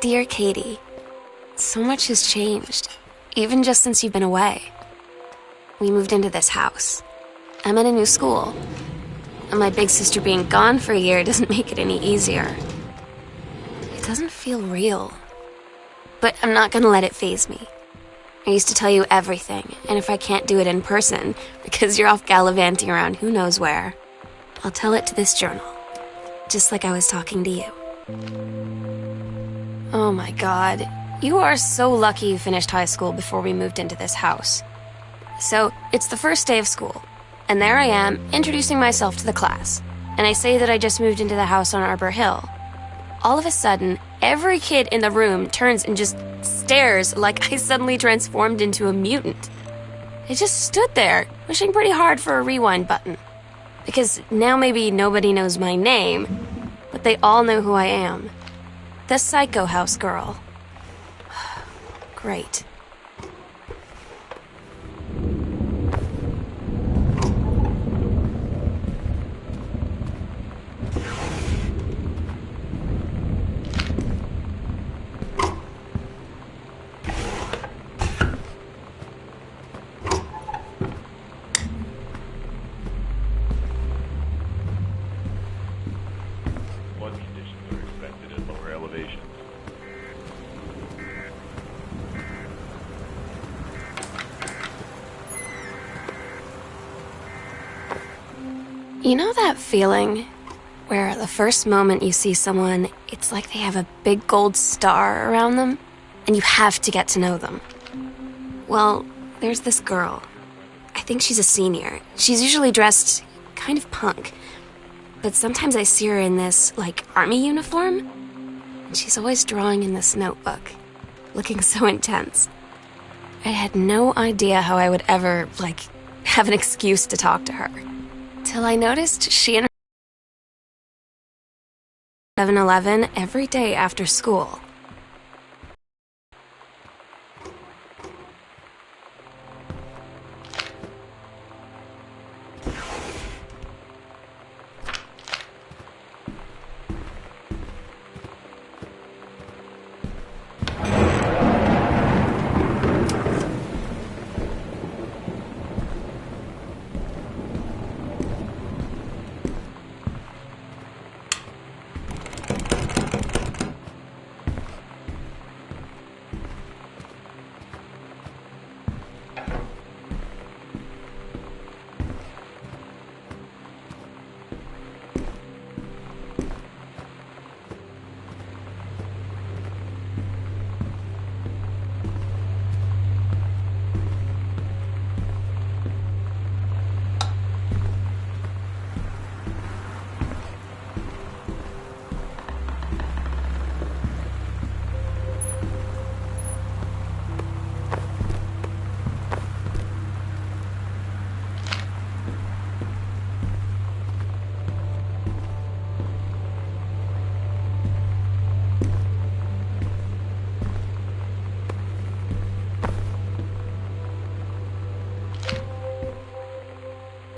Dear Katie, so much has changed, even just since you've been away. We moved into this house. I'm at a new school. And my big sister being gone for a year doesn't make it any easier. It doesn't feel real. But I'm not gonna let it faze me. I used to tell you everything, and if I can't do it in person, because you're off gallivanting around who knows where, I'll tell it to this journal, just like I was talking to you. Oh my God, you are so lucky you finished high school before we moved into this house. So, it's the first day of school, and there I am, introducing myself to the class, and I say that I just moved into the house on Arbor Hill. All of a sudden, every kid in the room turns and just stares like I suddenly transformed into a mutant. I just stood there, wishing pretty hard for a rewind button. Because now maybe nobody knows my name, but they all know who I am. The Psycho House girl. Great. What conditions are expected at lower elevations? You know that feeling where the first moment you see someone, it's like they have a big gold star around them, and you have to get to know them? Well, there's this girl. I think she's a senior. She's usually dressed kind of punk, but sometimes I see her in this, like, army uniform, and she's always drawing in this notebook, looking so intense. I had no idea how I would ever, like, have an excuse to talk to her. Till I noticed she and her 7-Eleven every day after school.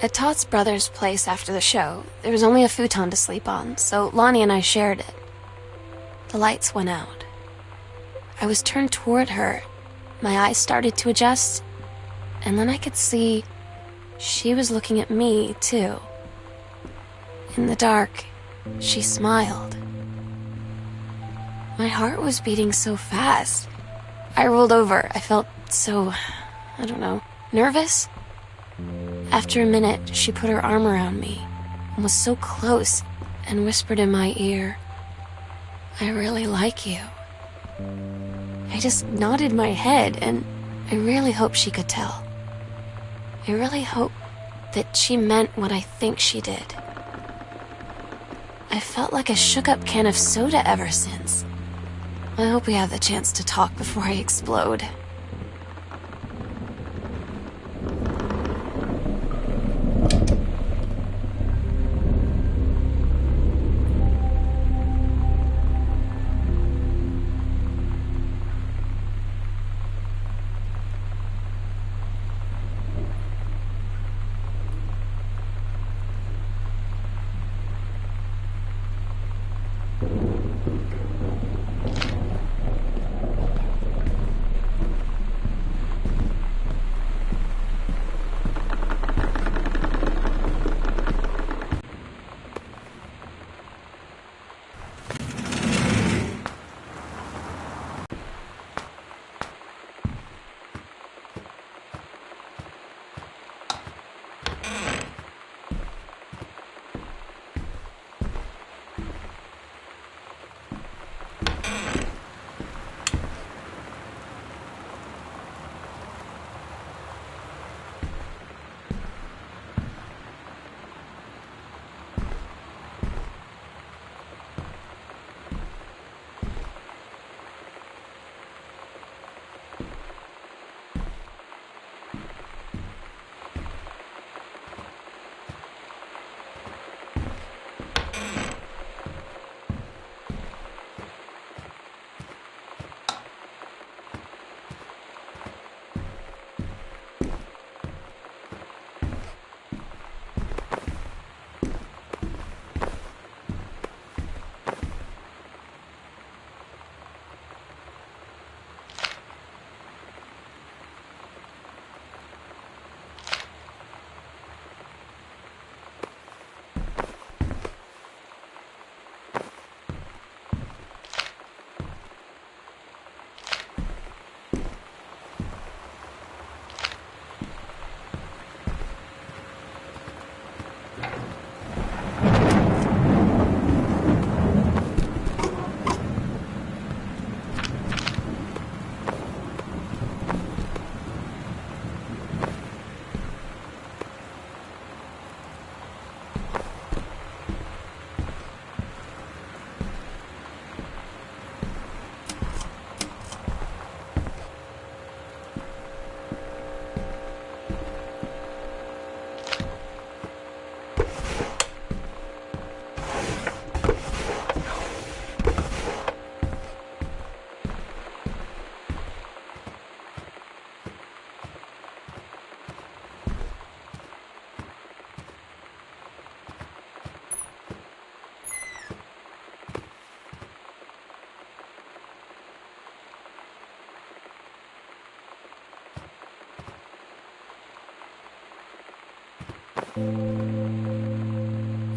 At Todd's brother's place after the show, there was only a futon to sleep on, so Lonnie and I shared it. The lights went out. I was turned toward her. My eyes started to adjust, and then I could see she was looking at me, too. In the dark, she smiled. My heart was beating so fast. I rolled over. I felt so, I don't know, nervous? After a minute, she put her arm around me and was so close and whispered in my ear, "I really like you." I just nodded my head, and I really hope she could tell. I really hope that she meant what I think she did. I felt like a shook-up can of soda ever since. I hope we have the chance to talk before I explode.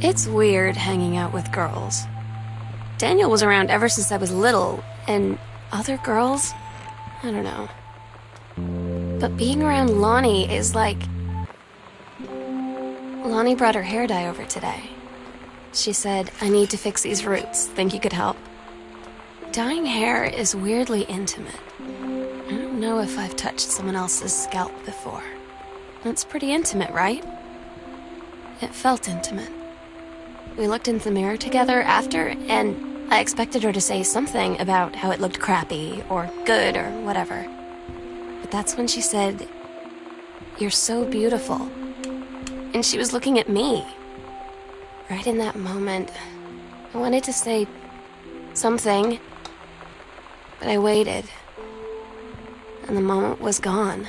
It's weird hanging out with girls. Daniel was around ever since I was little, and other girls? I don't know. But being around Lonnie is like... Lonnie brought her hair dye over today. She said, "I need to fix these roots. Think you could help?" Dyeing hair is weirdly intimate. I don't know if I've touched someone else's scalp before. That's pretty intimate, right? It felt intimate. We looked in the mirror together after, and I expected her to say something about how it looked crappy or good or whatever. But that's when she said, "You're so beautiful." And she was looking at me. Right in that moment, I wanted to say something, but I waited, and the moment was gone.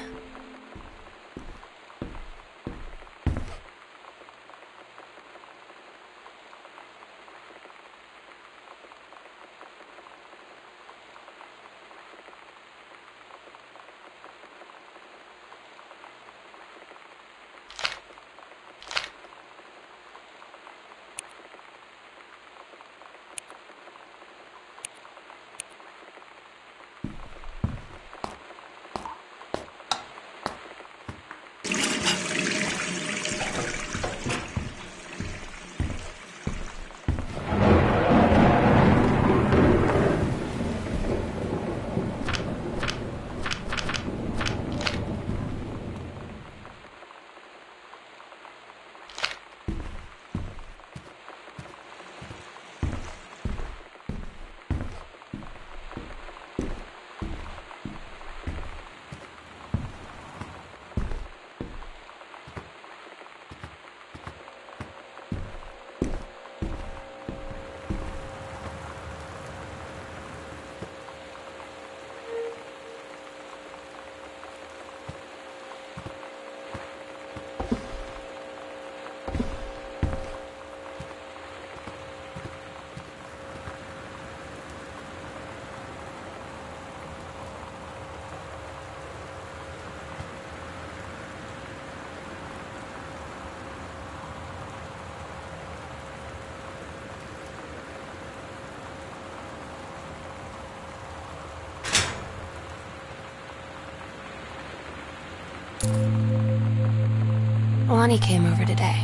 Lonnie came over today,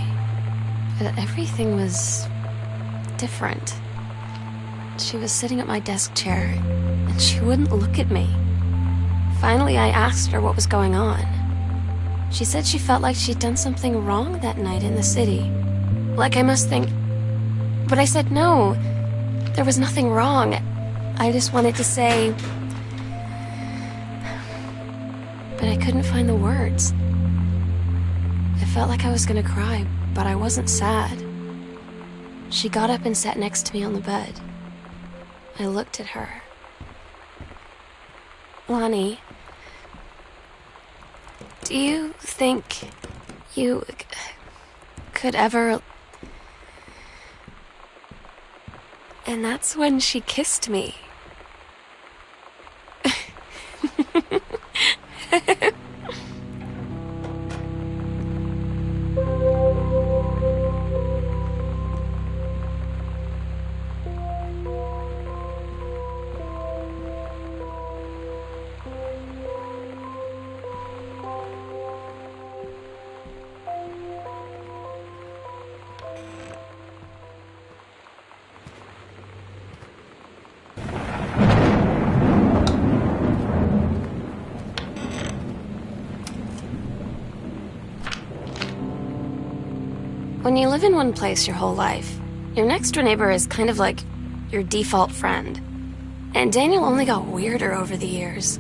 but everything was different. She was sitting at my desk chair, and she wouldn't look at me. Finally, I asked her what was going on. She said she felt like she'd done something wrong that night in the city. Like I must think... But I said no, there was nothing wrong. I just wanted to say... But I couldn't find the words. I felt like I was gonna cry, but I wasn't sad. She got up and sat next to me on the bed. I looked at her. "Lonnie, do you think you could ever..." And that's when she kissed me. When you live in one place your whole life, your next door neighbor is kind of like your default friend. And Daniel only got weirder over the years.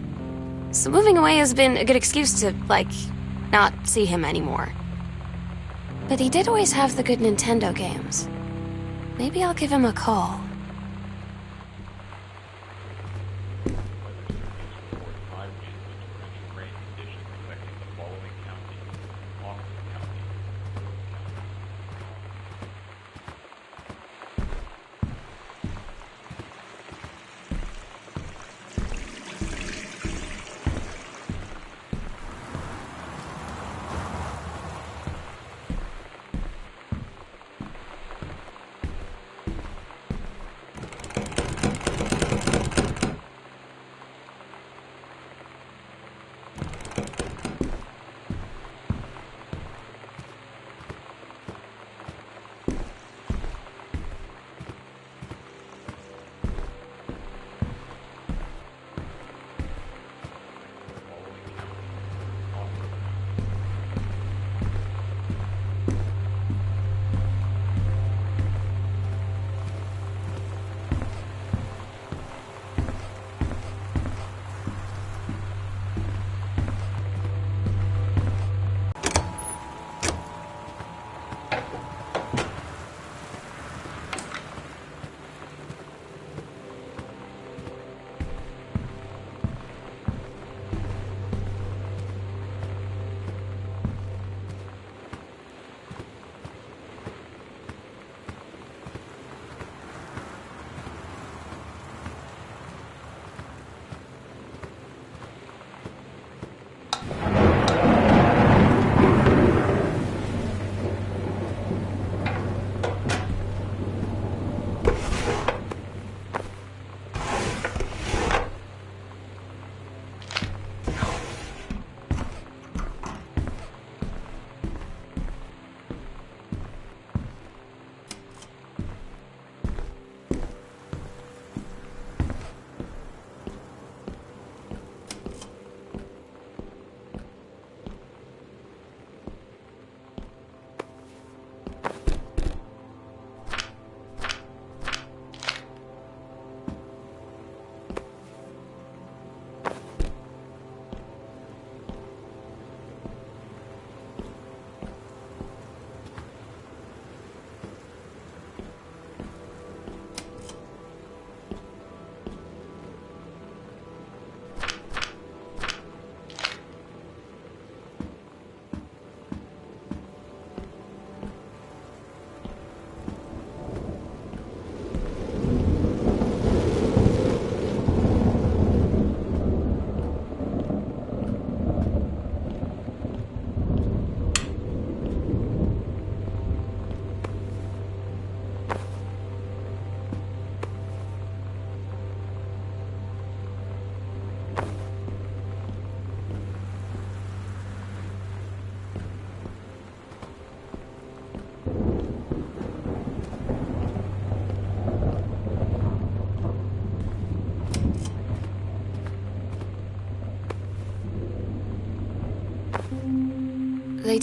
So moving away has been a good excuse to, like, not see him anymore. But he did always have the good Nintendo games. Maybe I'll give him a call.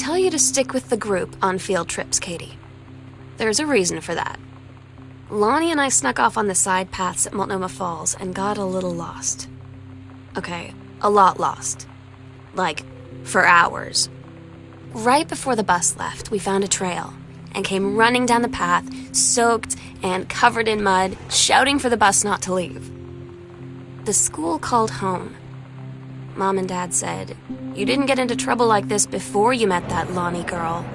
tell you to stick with the group on field trips, Katie. There's a reason for that. Lonnie and I snuck off on the side paths at Multnomah Falls and got a little lost. Okay, a lot lost. Like, for hours. Right before the bus left, we found a trail and came running down the path, soaked and covered in mud, shouting for the bus not to leave. The school called home. Mom and Dad said, "You didn't get into trouble like this before you met that Lonnie girl."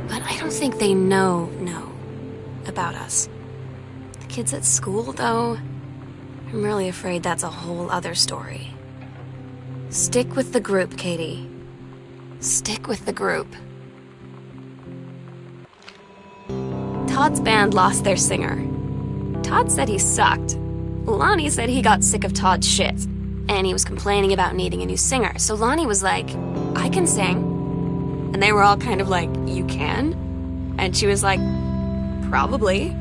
But I don't think they know about us. The kids at school, though, I'm really afraid that's a whole other story. Stick with the group, Katie. Stick with the group. Todd's band lost their singer. Todd said he sucked. Lonnie said he got sick of Todd's shit, and he was complaining about needing a new singer. So Lonnie was like, "I can sing." And they were all kind of like, "You can?" And she was like, "Probably."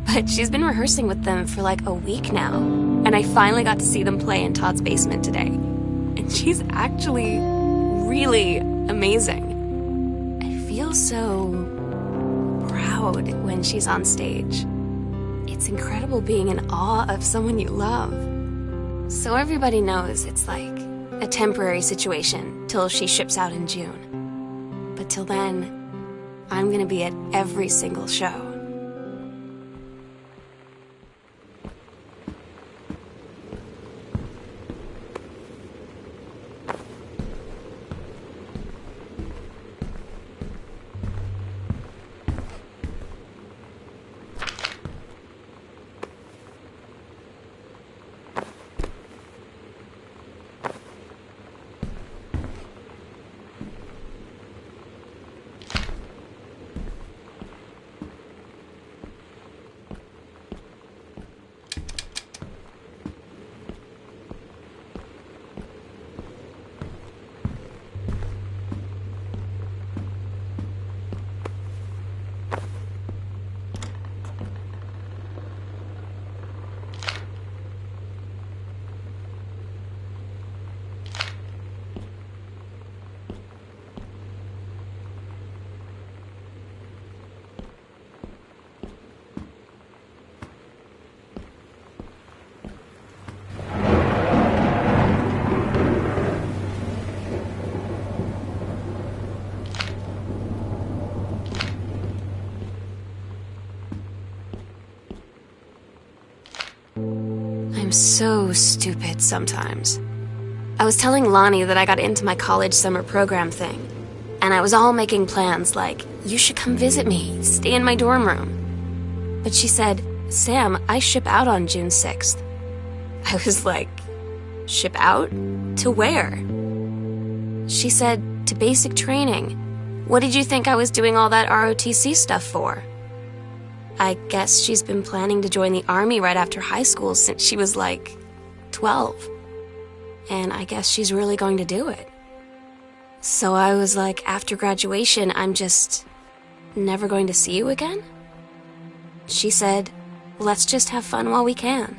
But she's been rehearsing with them for like a week now, and I finally got to see them play in Todd's basement today. And she's actually really amazing. I feel so proud when she's on stage. It's incredible being in awe of someone you love. So everybody knows it's like a temporary situation till she ships out in June. But till then, I'm gonna be at every single show. I'm so stupid sometimes. I was telling Lonnie that I got into my college summer program thing, and I was all making plans like, "You should come visit me, stay in my dorm room." But she said, "Sam, I ship out on June 6th. I was like, "Ship out? To where?" She said, "To basic training. What did you think I was doing all that ROTC stuff for?" I guess she's been planning to join the Army right after high school since she was like 12. And I guess she's really going to do it. So I was like, after graduation, I'm just never going to see you again? She said, "Let's just have fun while we can."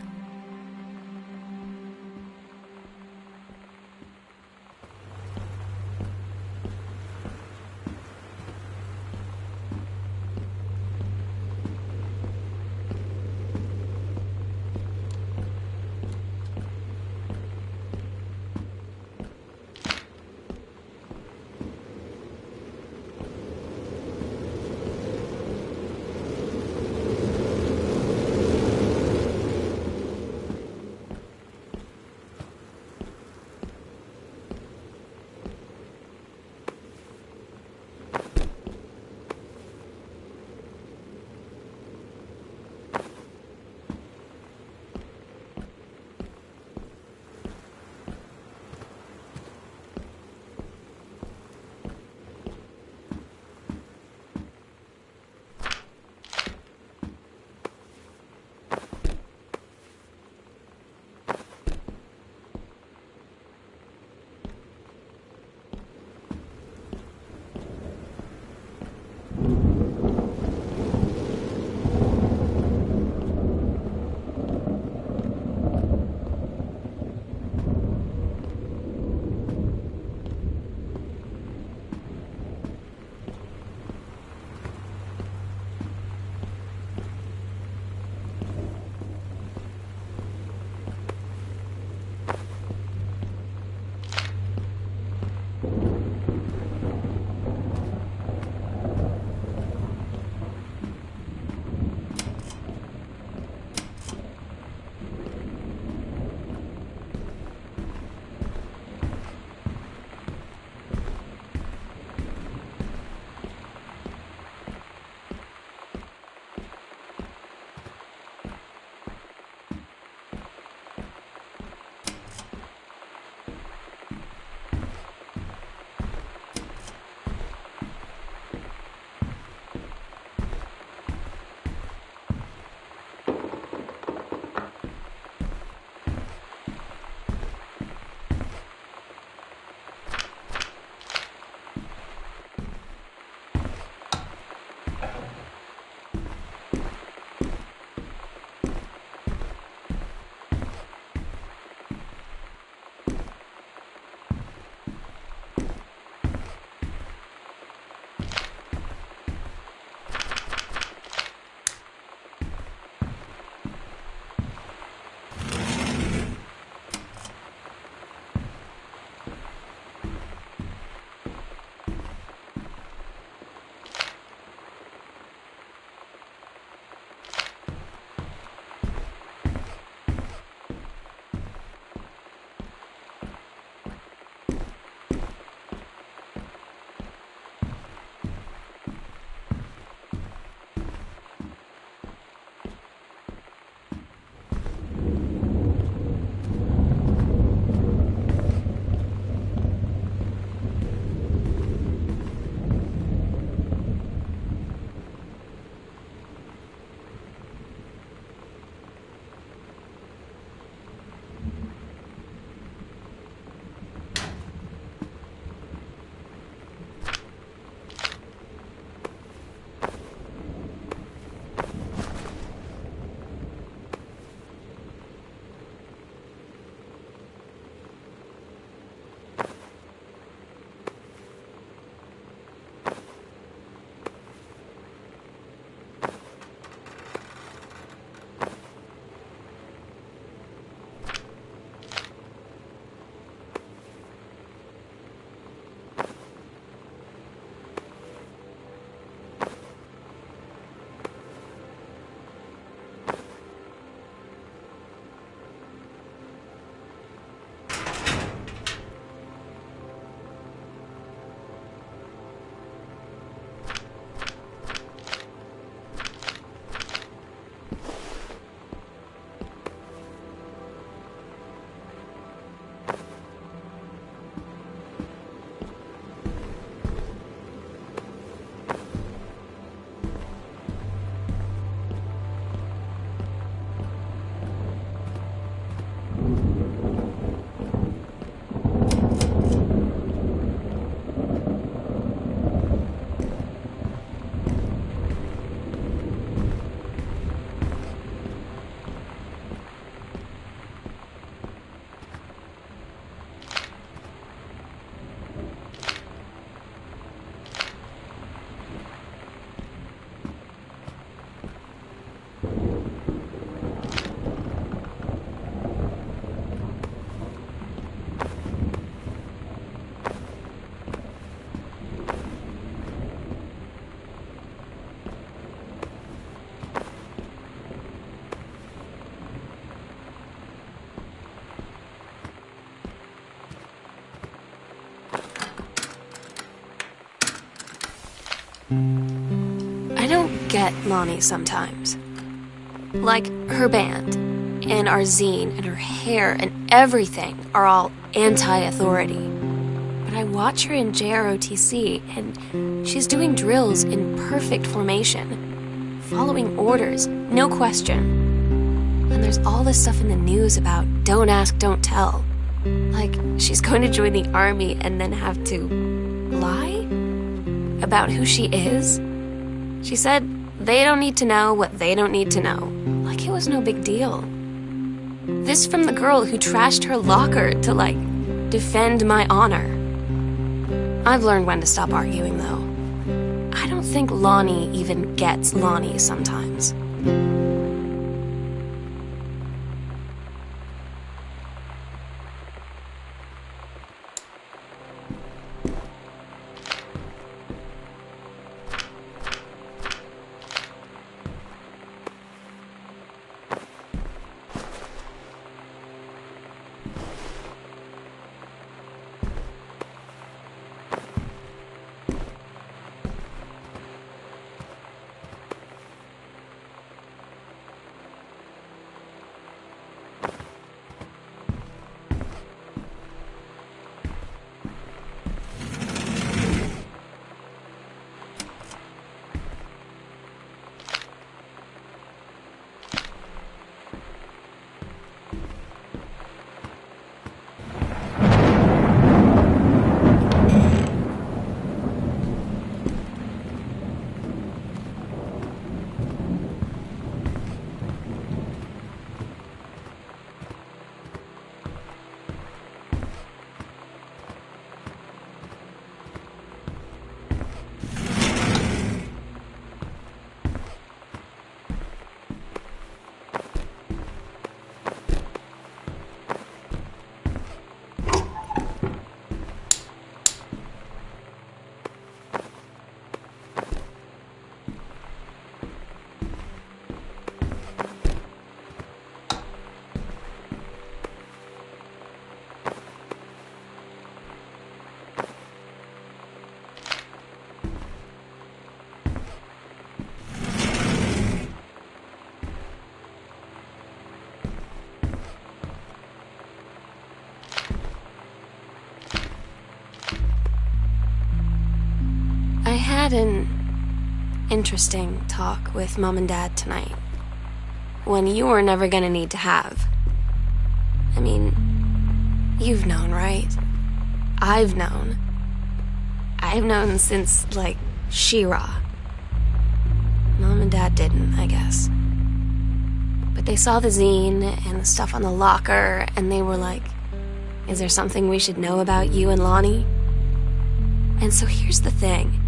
get Lonnie sometimes. Like, her band, and our zine, and her hair, and everything are all anti-authority. But I watch her in JROTC, and she's doing drills in perfect formation, following orders, no question. And there's all this stuff in the news about don't ask, don't tell. Like, she's going to join the army and then have to lie about who she is. She said they don't need to know what they don't need to know. Like it was no big deal. This from the girl who trashed her locker to, like, defend my honor. I've learned when to stop arguing, though. I don't think Lonnie even gets Lonnie sometimes. I had an interesting talk with Mom and Dad tonight. One you were never gonna need to have. I mean, you've known, right? I've known. I've known since, like, She-Ra. Mom and Dad didn't, I guess. But they saw the zine and the stuff on the locker, and they were like, is there something we should know about you and Lonnie? And so here's the thing.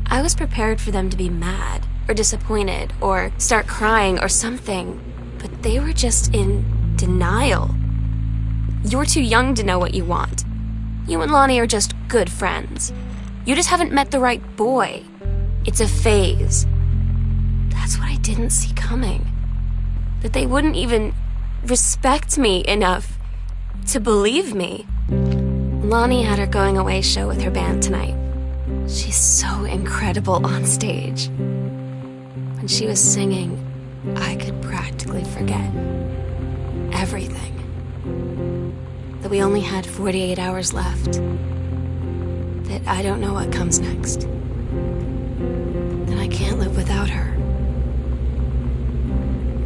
I was prepared for them to be mad, or disappointed, or start crying, or something. But they were just in denial. You're too young to know what you want. You and Lonnie are just good friends. You just haven't met the right boy. It's a phase. That's what I didn't see coming. That they wouldn't even respect me enough to believe me. Lonnie had her going away show with her band tonight. She's so incredible on stage. When she was singing, I could practically forget everything. That we only had 48 hours left. That I don't know what comes next. That I can't live without her.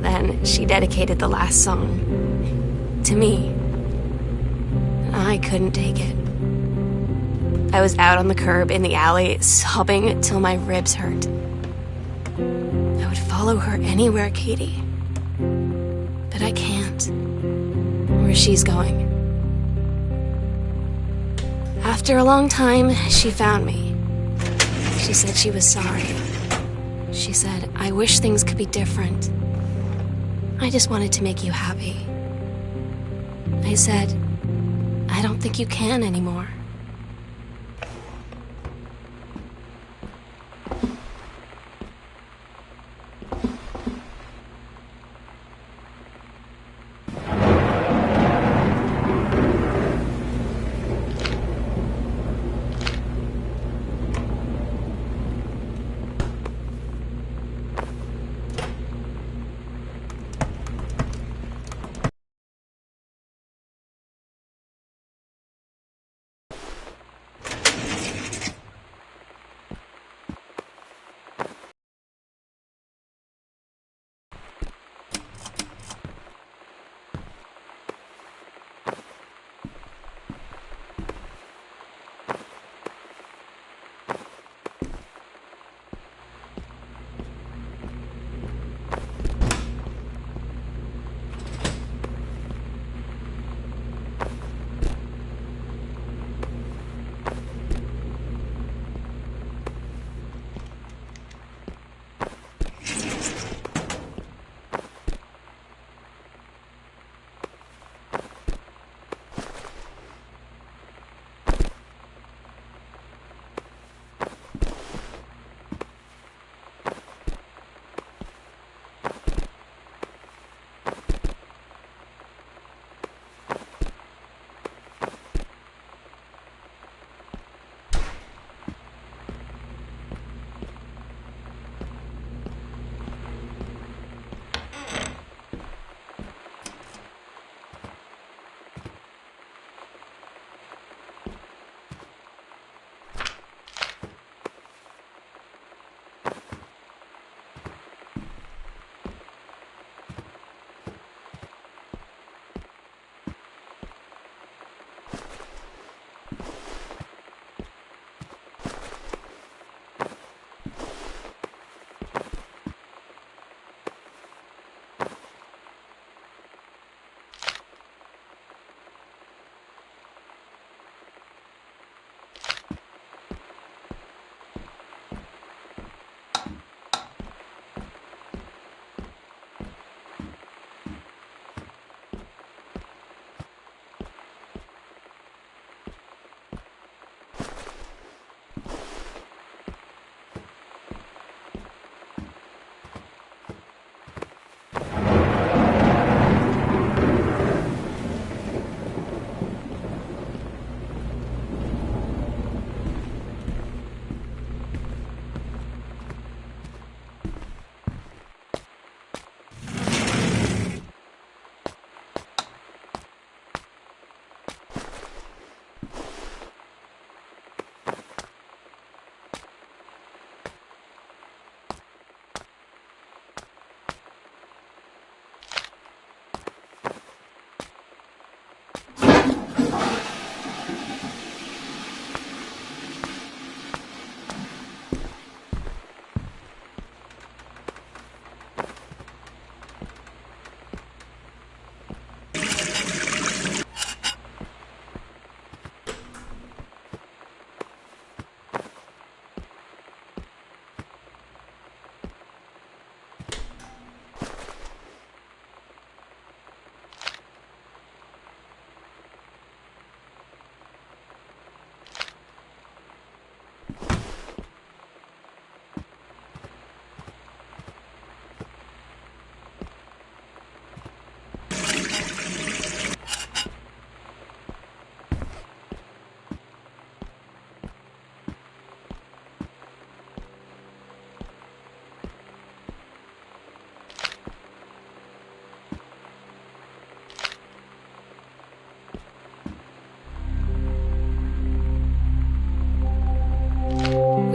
Then she dedicated the last song to me. And I couldn't take it. I was out on the curb in the alley, sobbing till my ribs hurt. I would follow her anywhere, Katie. But I can't. Where she's going. After a long time, she found me. She said she was sorry. She said, I wish things could be different. I just wanted to make you happy. I said, I don't think you can anymore.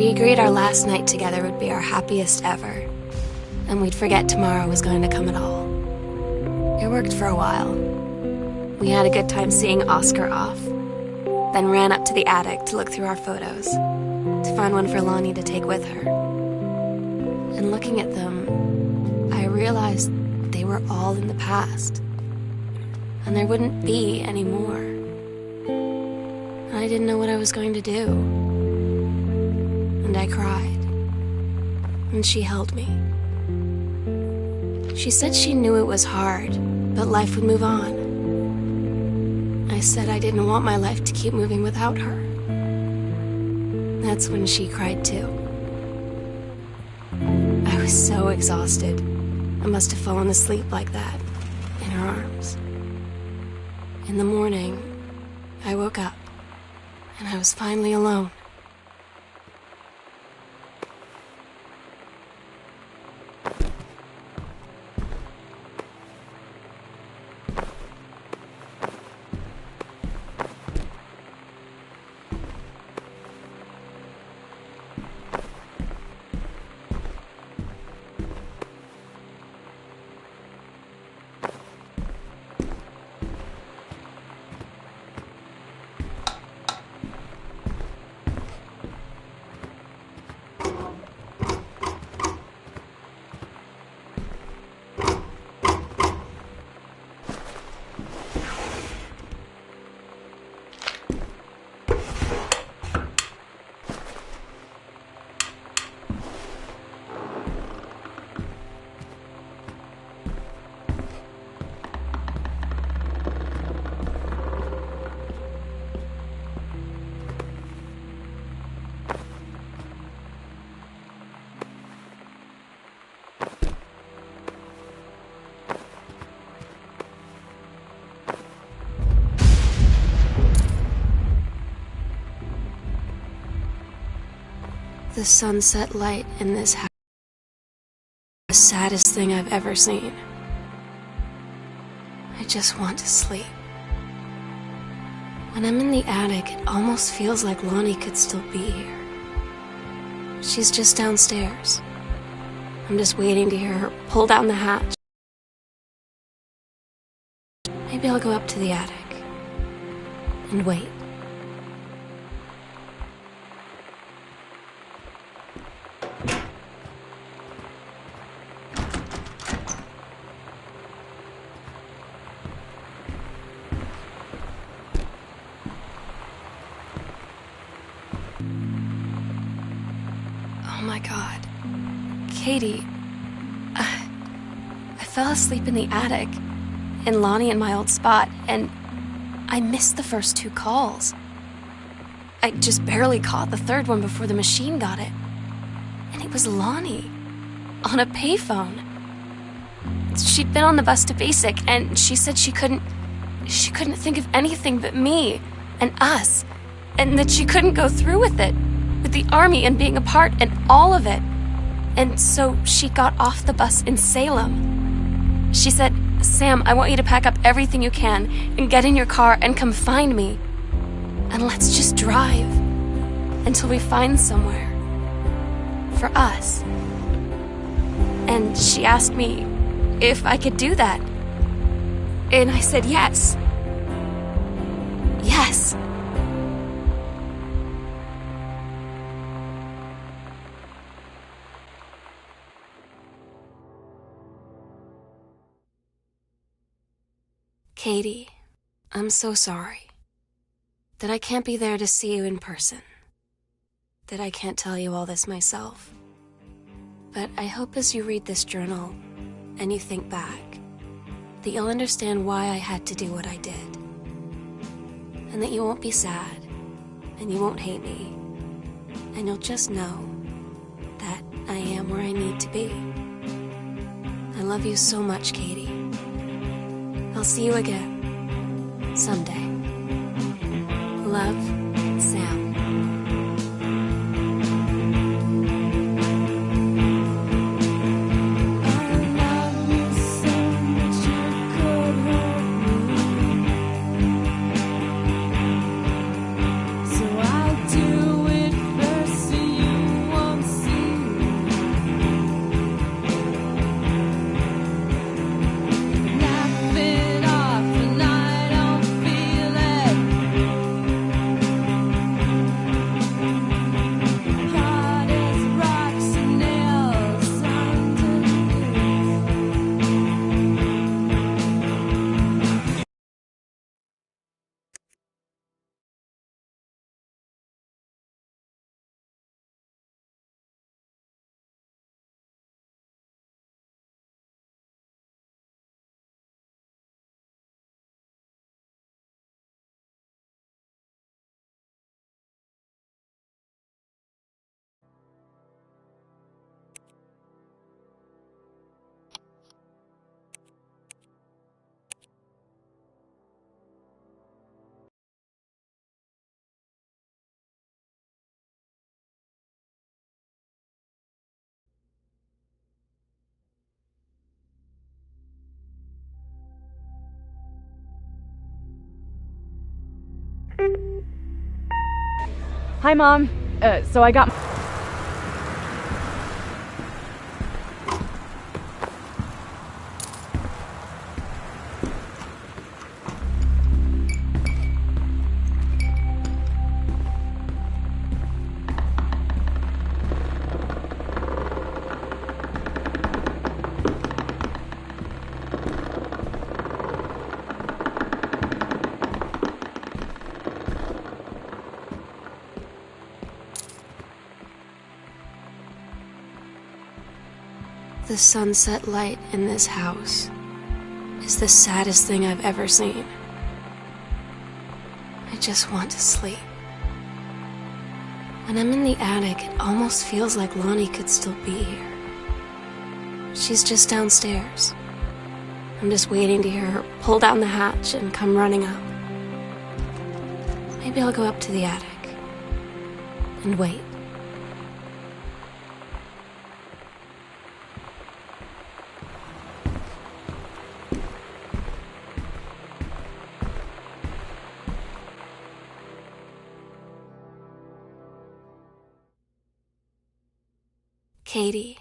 We agreed our last night together would be our happiest ever, and we'd forget tomorrow was going to come at all. It worked for a while. We had a good time seeing Oscar off, then ran up to the attic to look through our photos, to find one for Lonnie to take with her. And looking at them, I realized they were all in the past, and there wouldn't be any more. And I didn't know what I was going to do. And I cried, and she held me. She said she knew it was hard, but life would move on. I said I didn't want my life to keep moving without her. That's when she cried too. I was so exhausted. I must have fallen asleep like that, in her arms. In the morning, I woke up, and I was finally alone. The sunset light in this house is the saddest thing I've ever seen. I just want to sleep. When I'm in the attic, it almost feels like Lonnie could still be here. She's just downstairs. I'm just waiting to hear her pull down the hatch. Maybe I'll go up to the attic and wait. Oh my God. Katie, I fell asleep in the attic, in Lonnie in my old spot, and I missed the first 2 calls. I just barely caught the third one before the machine got it. And it was Lonnie, on a payphone. She'd been on the bus to Basic, and she said she couldn't think of anything but me and us, and that she couldn't go through with it, with the army and being apart and all of it. And so she got off the bus in Salem. She said, "Sam, I want you to pack up everything you can and get in your car and come find me. And let's just drive until we find somewhere for us." And she asked me if I could do that. And I said yes. Yes. Katie, I'm so sorry that I can't be there to see you in person, that I can't tell you all this myself. But I hope as you read this journal and you think back, that you'll understand why I had to do what I did. And that you won't be sad, and you won't hate me, and you'll just know that I am where I need to be. I love you so much, Katie. I'll see you again, someday. Love, Sam. So I'll do it first so you Hi, Mom. So I got... The sunset light in this house is the saddest thing I've ever seen. I just want to sleep. When I'm in the attic, it almost feels like Lonnie could still be here. She's just downstairs. I'm just waiting to hear her pull down the hatch and come running up. Maybe I'll go up to the attic and wait. Katie,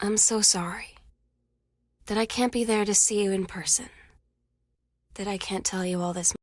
I'm so sorry that I can't be there to see you in person, that I can't tell you all this